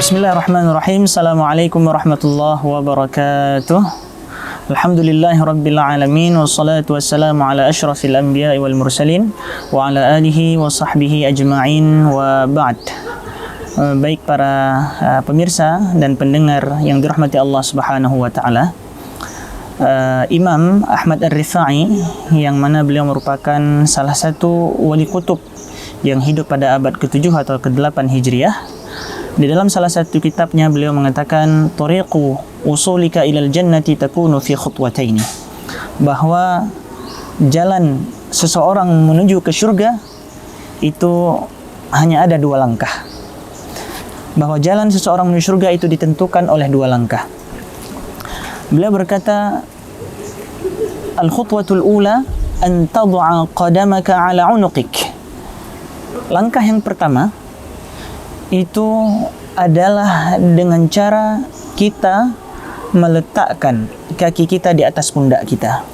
Bismillahirrahmanirrahim. Assalamualaikum warahmatullahi wabarakatuh. Alhamdulillahi rabbil alamin, wassalatu wassalamu ala asyrafil anbiya'i wal mursalin wa ala alihi wa sahbihi ajma'in, wa ba'd. Baik para pemirsa dan pendengar yang dirahmati Allah Subhanahu wa taala. Imam Ahmad Ar-Rifai, yang mana beliau merupakan salah satu wali kutub yang hidup pada abad ke-7 atau ke-8 Hijriah. Di dalam salah satu kitabnya beliau mengatakan tariqu usulika ilal jannati takunu fi khutwataini, bahwa jalan seseorang menuju ke surga itu hanya ada 2 langkah. Bahwa jalan seseorang menuju surga itu ditentukan oleh 2 langkah. Beliau berkata, al-khutwatul ula an tad'a qadamaka ala unuqik. Langkah yang pertama itu adalah dengan cara kita meletakkan kaki kita di atas pundak kita.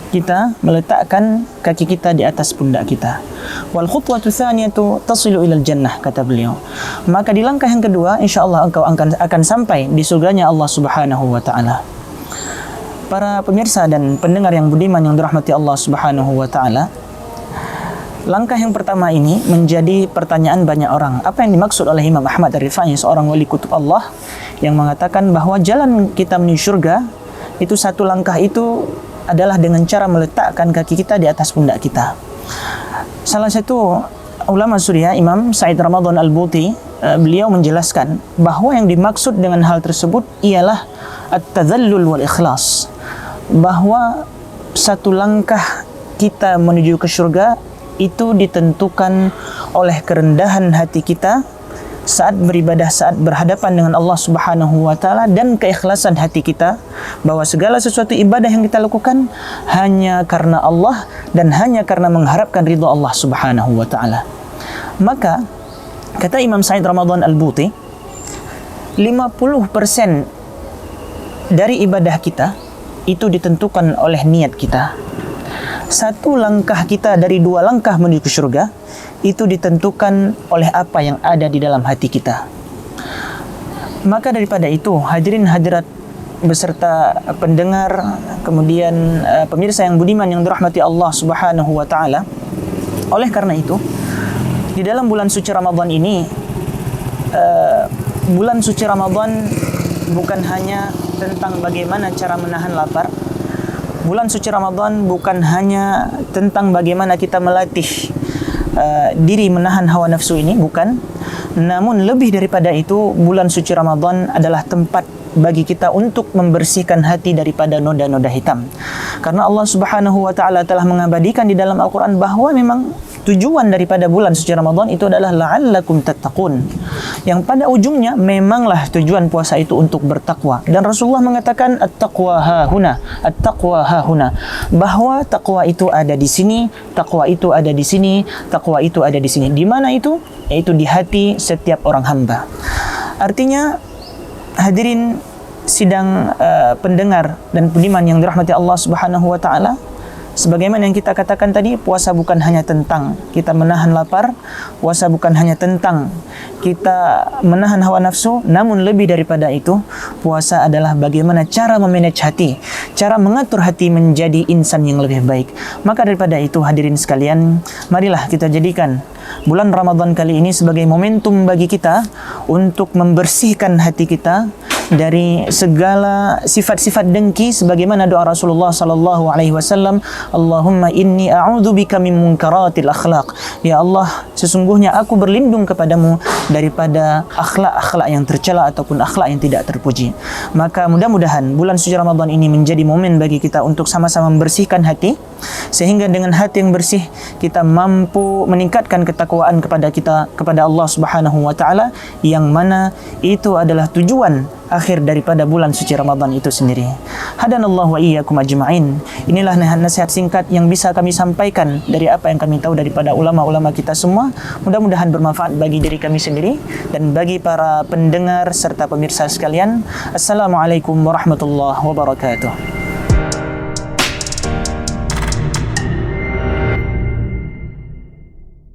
Kita meletakkan kaki kita di atas pundak kita. Wal khutwatu tsaniyatu tasilu ilal jannah, kata beliau. Maka di langkah yang kedua, insyaallah engkau akan sampai di surganya Allah Subhanahu wa taala. Para pemirsa dan pendengar yang budiman yang dirahmati Allah Subhanahu wa taala, langkah yang pertama ini menjadi pertanyaan banyak orang. Apa yang dimaksud oleh Imam Ahmad Ar-Rifai, seorang wali kutub Allah, yang mengatakan bahwa jalan kita menuju surga itu satu langkah itu adalah dengan cara meletakkan kaki kita di atas pundak kita. Salah satu ulama Suriah, Imam Said Ramadan Al-Buti, beliau menjelaskan bahwa yang dimaksud dengan hal tersebut ialah at-tadhallul wal ikhlas. Bahwa satu langkah kita menuju ke surga itu ditentukan oleh kerendahan hati kita saat beribadah, saat berhadapan dengan Allah Subhanahu wa taala, dan keikhlasan hati kita bahwa segala sesuatu ibadah yang kita lakukan hanya karena Allah dan hanya karena mengharapkan ridha Allah Subhanahu wa taala. Maka kata Imam Said Ramadan Al-Buti, 50% dari ibadah kita itu ditentukan oleh niat kita. Satu langkah kita dari 2 langkah menuju ke surga itu ditentukan oleh apa yang ada di dalam hati kita. Maka daripada itu, hadirin hadirat beserta pendengar, kemudian pemirsa yang budiman yang dirahmati Allah Subhanahu wa taala, oleh karena itu di dalam bulan suci Ramadan ini, bulan suci Ramadan bukan hanya tentang bagaimana cara menahan lapar. Bulan suci Ramadan bukan hanya tentang bagaimana kita melatih diri menahan hawa nafsu ini, bukan. Namun lebih daripada itu, bulan suci Ramadan adalah tempat bagi kita untuk membersihkan hati daripada noda-noda hitam. Karena Allah Subhanahu wa taala telah mengabadikan di dalam Al-Qur'an bahwa memang tujuan daripada bulan suci Ramadan itu adalah la'allakum tattaqun, yang pada ujungnya memanglah tujuan puasa itu untuk bertakwa. Dan Rasulullah mengatakan at-taqwa hahuna, at-taqwa hahuna, bahwa takwa itu ada di sini, takwa itu ada di sini, takwa itu ada di sini. Di mana itu? Yaitu di hati setiap orang hamba. Artinya, hadirin sidang pendengar dan budiman yang dirahmati Allah Subhanahu wa taala, sebagaimana yang kita katakan tadi, puasa bukan hanya tentang kita menahan lapar, puasa bukan hanya tentang kita menahan hawa nafsu, namun lebih daripada itu, puasa adalah bagaimana cara memanage hati, cara mengatur hati menjadi insan yang lebih baik. Maka daripada itu, hadirin sekalian, marilah kita jadikan bulan Ramadan kali ini sebagai momentum bagi kita untuk membersihkan hati kita dari segala sifat-sifat dengki, sebagaimana doa Rasulullah sallallahu alaihi wasallam, Allahumma inni a'udzubika min munkaratil akhlaq. Ya Allah, sesungguhnya aku berlindung kepadamu daripada akhlak-akhlak yang tercela ataupun akhlak yang tidak terpuji. Maka mudah-mudahan bulan suci Ramadan ini menjadi momen bagi kita untuk sama-sama membersihkan hati, sehingga dengan hati yang bersih kita mampu meningkatkan ketakwaan kepada Allah Subhanahu wa taala, yang mana itu adalah tujuan akhir daripada bulan suci Ramadan itu sendiri. Hadanallahu wa iyyakum ajma'in. Inilah nasihat singkat yang bisa kami sampaikan dari apa yang kami tahu daripada ulama-ulama kita semua. Mudah-mudahan bermanfaat bagi diri kami sendiri dan bagi para pendengar serta pemirsa sekalian. Assalamualaikum warahmatullahi wabarakatuh.